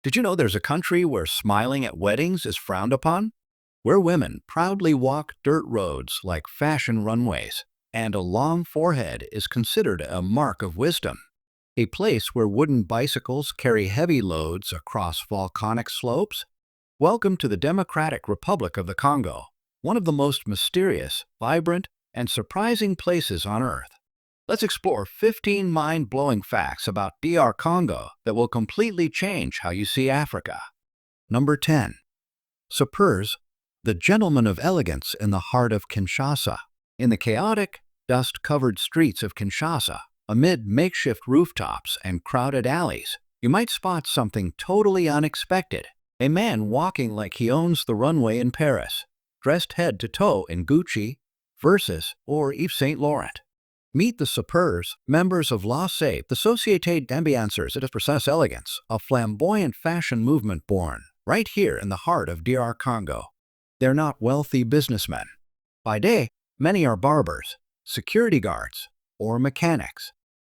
Did you know there's a country where smiling at weddings is frowned upon? Where women proudly walk dirt roads like fashion runways, and a long forehead is considered a mark of wisdom. A place where wooden bicycles carry heavy loads across volcanic slopes? Welcome to the Democratic Republic of the Congo, one of the most mysterious, vibrant, and surprising places on Earth. Let's explore 15 mind-blowing facts about DR Congo that will completely change how you see Africa. Number 10. Supers, the gentleman of elegance in the heart of Kinshasa. In the chaotic, dust-covered streets of Kinshasa, amid makeshift rooftops and crowded alleys, you might spot something totally unexpected. A man walking like he owns the runway in Paris, dressed head to toe in Gucci, Versace, or Yves Saint Laurent. Meet the Supers, members of La Sape, the Société d'Ambianceurs et de Process Elegance, a flamboyant fashion movement born right here in the heart of DR Congo. They're not wealthy businessmen. By day, many are barbers, security guards, or mechanics.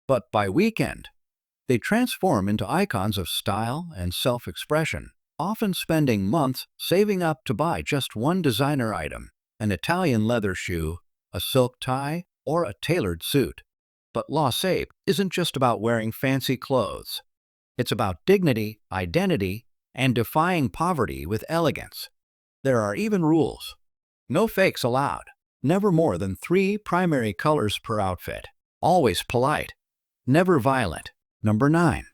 But by weekend, they transform into icons of style and self-expression, often spending months saving up to buy just one designer item, an Italian leather shoe, a silk tie, or a tailored suit. But La Sape isn't just about wearing fancy clothes. It's about dignity, identity, and defying poverty with elegance. There are even rules. No fakes allowed. Never more than 3 primary colors per outfit. Always polite. Never violent. Number 9.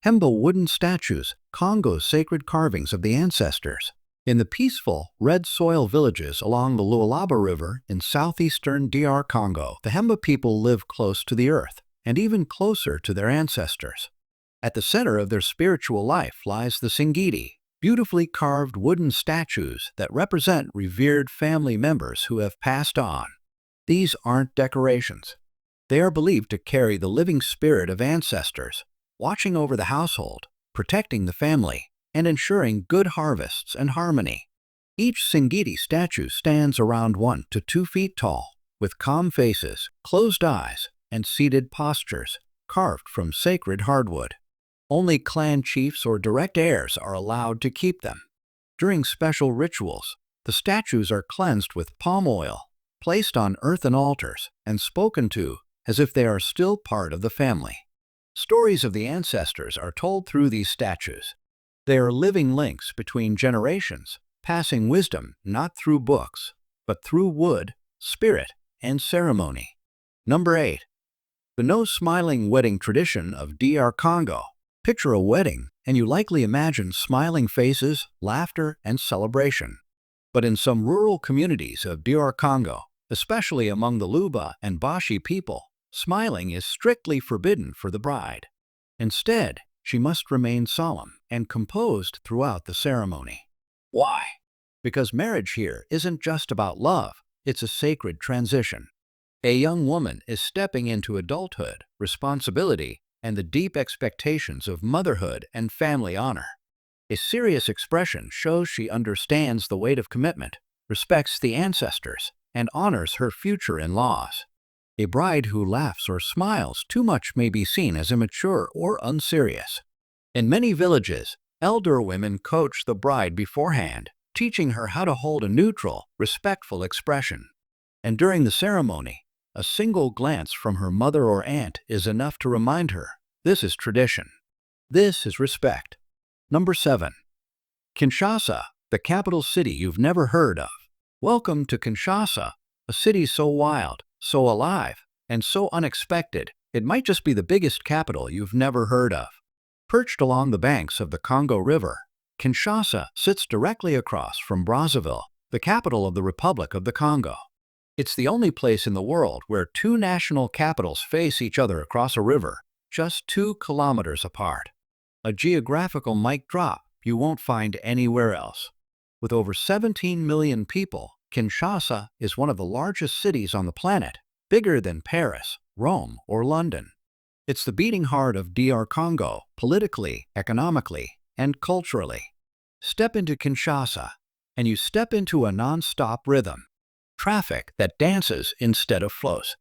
Hemba wooden statues, Congo's sacred carvings of the ancestors. In the peaceful, red soil villages along the Lualaba River in southeastern DR Congo, the Hemba people live close to the earth, and even closer to their ancestors. At the center of their spiritual life lies the Singiti, beautifully carved wooden statues that represent revered family members who have passed on. These aren't decorations. They are believed to carry the living spirit of ancestors, watching over the household, protecting the family, and ensuring good harvests and harmony. Each Singiti statue stands around 1 to 2 feet tall, with calm faces, closed eyes, and seated postures, carved from sacred hardwood. Only clan chiefs or direct heirs are allowed to keep them. During special rituals, the statues are cleansed with palm oil, placed on earthen altars, and spoken to as if they are still part of the family. Stories of the ancestors are told through these statues. They are living links between generations, passing wisdom not through books, but through wood, spirit, and ceremony. Number 8. The no-smiling wedding tradition of DR Congo. Picture a wedding, and you likely imagine smiling faces, laughter, and celebration. But in some rural communities of DR Congo, especially among the Luba and Bashi people, smiling is strictly forbidden for the bride. Instead, she must remain solemn and composed throughout the ceremony. Why? Because marriage here isn't just about love, it's a sacred transition. A young woman is stepping into adulthood, responsibility, and the deep expectations of motherhood and family honor. A serious expression shows she understands the weight of commitment, respects the ancestors, and honors her future in-laws. A bride who laughs or smiles too much may be seen as immature or unserious. In many villages, elder women coach the bride beforehand, teaching her how to hold a neutral, respectful expression. And during the ceremony, a single glance from her mother or aunt is enough to remind her, this is tradition. This is respect. Number 7. Kinshasa, the capital city you've never heard of. Welcome to Kinshasa, a city so wild, so alive, and so unexpected, it might just be the biggest capital you've never heard of. Perched along the banks of the Congo River, Kinshasa sits directly across from Brazzaville, the capital of the Republic of the Congo. It's the only place in the world where 2 national capitals face each other across a river, just 2 kilometers apart. A geographical mic drop you won't find anywhere else. With over 17 million people, Kinshasa is one of the largest cities on the planet, bigger than Paris, Rome, or London. It's the beating heart of DR Congo, politically, economically, and culturally. Step into Kinshasa, and you step into a non-stop rhythm. Traffic that dances instead of flows.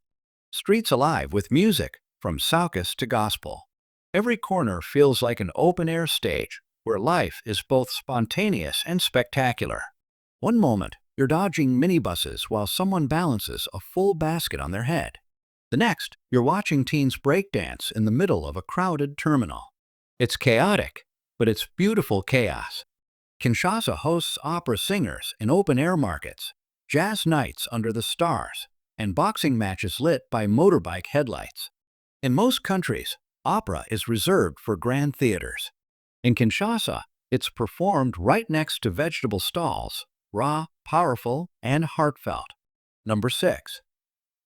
Streets alive with music, from soukous to gospel. Every corner feels like an open-air stage, where life is both spontaneous and spectacular. One moment, you're dodging minibuses while someone balances a full basket on their head. The next, you're watching teens breakdance in the middle of a crowded terminal. It's chaotic, but it's beautiful chaos. Kinshasa hosts opera singers in open-air markets, jazz nights under the stars, and boxing matches lit by motorbike headlights. In most countries, opera is reserved for grand theaters. In Kinshasa, it's performed right next to vegetable stalls, raw, powerful, and heartfelt. Number 6.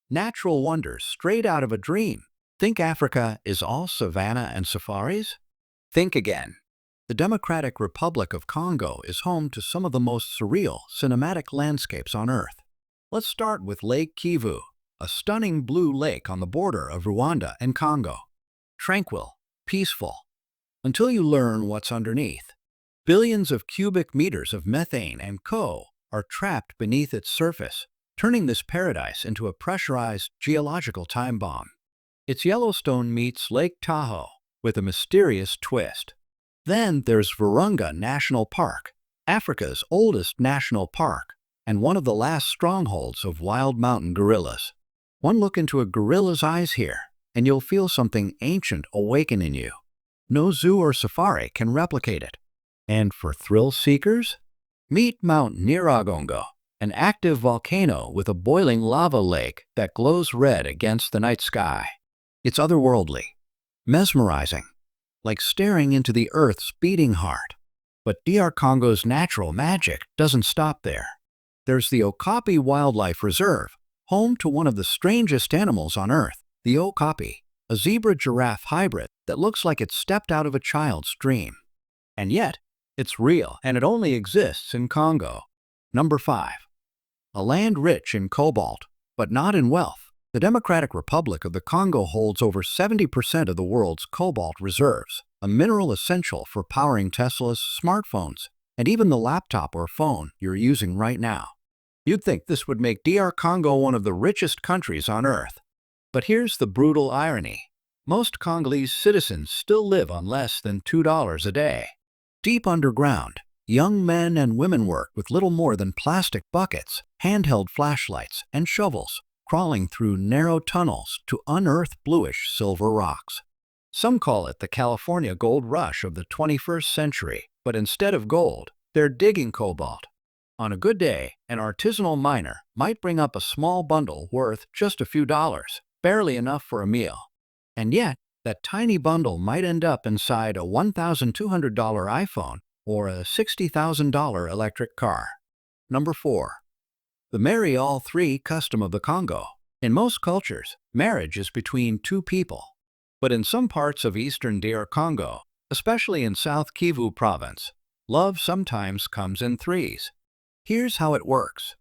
Natural wonders straight out of a dream. Think Africa is all savanna and safaris? Think again. The Democratic Republic of Congo is home to some of the most surreal cinematic landscapes on Earth. Let's start with Lake Kivu, a stunning blue lake on the border of Rwanda and Congo. Tranquil, peaceful, until you learn what's underneath. Billions of cubic meters of methane and CO are trapped beneath its surface, turning this paradise into a pressurized geological time bomb. It's Yellowstone meets Lake Tahoe, with a mysterious twist. Then there's Virunga National Park, Africa's oldest national park, and one of the last strongholds of wild mountain gorillas. One look into a gorilla's eyes here, and you'll feel something ancient awaken in you. No zoo or safari can replicate it. And for thrill seekers, meet Mount Nyiragongo, an active volcano with a boiling lava lake that glows red against the night sky. It's otherworldly, mesmerizing, like staring into the Earth's beating heart. But DR Congo's natural magic doesn't stop there. There's the Okapi Wildlife Reserve, home to one of the strangest animals on Earth, the okapi, a zebra-giraffe hybrid that looks like it stepped out of a child's dream. And yet, it's real, and it only exists in Congo. Number 5. A land rich in cobalt, but not in wealth. The Democratic Republic of the Congo holds over 70% of the world's cobalt reserves, a mineral essential for powering Tesla's smartphones, and even the laptop or phone you're using right now. You'd think this would make DR Congo one of the richest countries on Earth. But here's the brutal irony. Most Congolese citizens still live on less than $2 a day. Deep underground, young men and women work with little more than plastic buckets, handheld flashlights, and shovels, crawling through narrow tunnels to unearth bluish-silver rocks. Some call it the California gold rush of the 21st century, but instead of gold, they're digging cobalt. On a good day, an artisanal miner might bring up a small bundle worth just a few dollars, barely enough for a meal. And yet, that tiny bundle might end up inside a $1,200 iPhone or a $60,000 electric car. Number 4. The marry all three custom of the Congo. In most cultures, marriage is between two people. But in some parts of eastern DR Congo, especially in South Kivu province, love sometimes comes in threes. Here's how it works.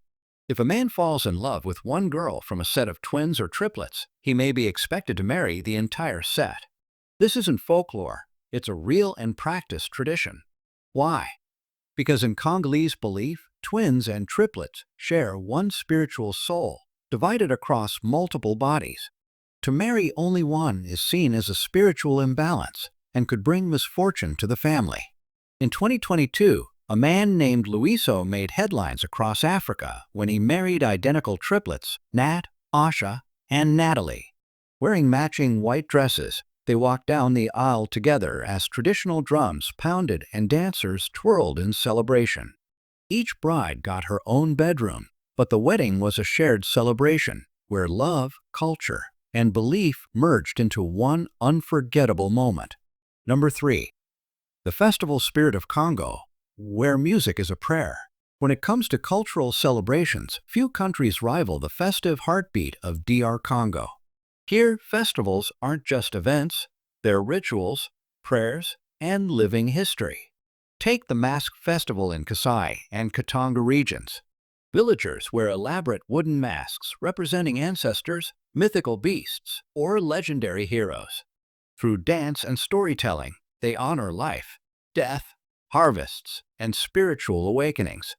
If a man falls in love with one girl from a set of twins or triplets, he may be expected to marry the entire set. This isn't folklore, it's a real and practiced tradition. Why? Because in Congolese belief, twins and triplets share one spiritual soul, divided across multiple bodies. To marry only one is seen as a spiritual imbalance and could bring misfortune to the family. In 2022, a man named Luiso made headlines across Africa when he married identical triplets, Nat, Asha, and Natalie. Wearing matching white dresses, they walked down the aisle together as traditional drums pounded and dancers twirled in celebration. Each bride got her own bedroom, but the wedding was a shared celebration where love, culture, and belief merged into one unforgettable moment. Number 3. The festival spirit of Congo, where music is a prayer. When it comes to cultural celebrations, few countries rival the festive heartbeat of DR Congo. Here, festivals aren't just events, they're rituals, prayers, and living history. Take the Mask Festival in Kasai and Katanga regions. Villagers wear elaborate wooden masks representing ancestors, mythical beasts, or legendary heroes. Through dance and storytelling, they honor life, death, harvests, and spiritual awakenings.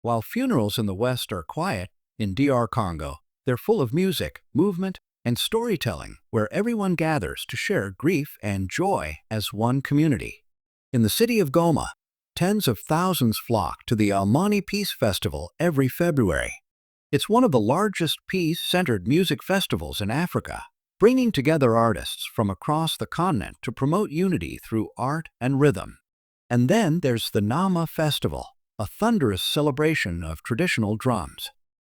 While funerals in the West are quiet, in DR Congo, they're full of music, movement, and storytelling where everyone gathers to share grief and joy as one community. In the city of Goma, tens of thousands flock to the Almani Peace Festival every February. It's one of the largest peace-centered music festivals in Africa, bringing together artists from across the continent to promote unity through art and rhythm. And then there's the Nama Festival, a thunderous celebration of traditional drums.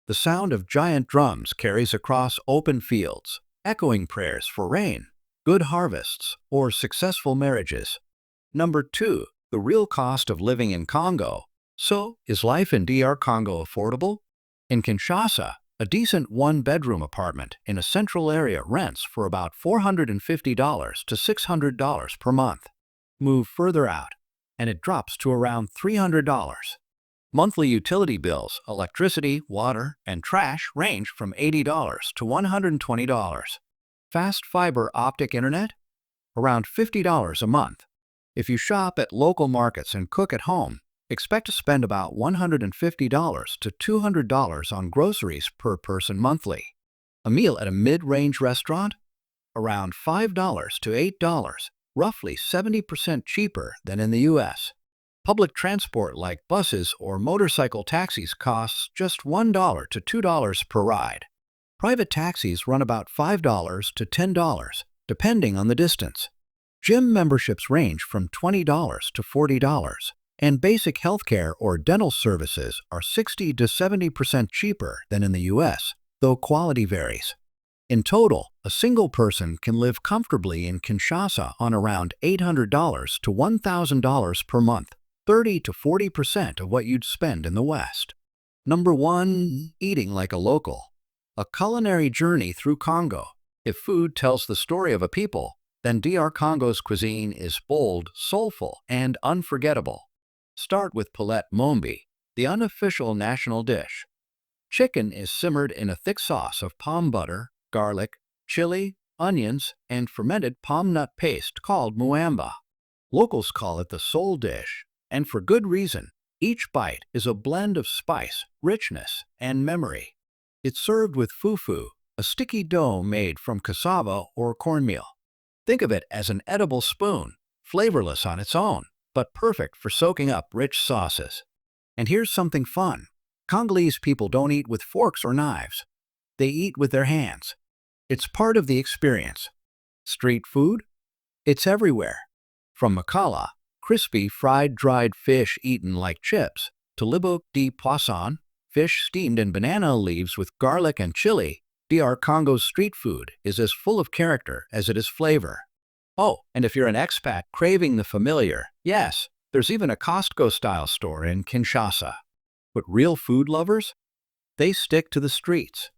The sound of giant drums carries across open fields, echoing prayers for rain, good harvests, or successful marriages. Number 2. The real cost of living in Congo. So, is life in DR Congo affordable? In Kinshasa, a decent one-bedroom apartment in a central area rents for about $450 to $600 per month. Move further out, and it drops to around $300. Monthly utility bills, electricity, water, and trash range from $80 to $120. Fast fiber optic internet? Around $50 a month. If you shop at local markets and cook at home, expect to spend about $150 to $200 on groceries per person monthly. A meal at a mid-range restaurant? Around $5 to $8, roughly 70% cheaper than in the US. Public transport like buses or motorcycle taxis costs just $1 to $2 per ride. Private taxis run about $5 to $10, depending on the distance. Gym memberships range from $20 to $40, and basic healthcare or dental services are 60 to 70% cheaper than in the US, though quality varies. In total, a single person can live comfortably in Kinshasa on around $800 to $1,000 per month, 30 to 40% of what you'd spend in the West. Number 1. Eating like a local. A culinary journey through Congo. If food tells the story of a people, then DR Congo's cuisine is bold, soulful, and unforgettable. Start with poulet mombi, the unofficial national dish. Chicken is simmered in a thick sauce of palm butter, garlic, chili, onions, and fermented palm nut paste called muamba. Locals call it the soul dish, and for good reason. Each bite is a blend of spice, richness, and memory. It's served with fufu, a sticky dough made from cassava or cornmeal. Think of it as an edible spoon, flavorless on its own, but perfect for soaking up rich sauces. And here's something fun. Congolese people don't eat with forks or knives. They eat with their hands. It's part of the experience. Street food? It's everywhere. From makala, crispy fried dried fish eaten like chips, to libok de poisson, fish steamed in banana leaves with garlic and chili, DR Congo's street food is as full of character as it is flavor. Oh, and if you're an expat craving the familiar, yes, there's even a Costco-style store in Kinshasa. But real food lovers? They stick to the streets.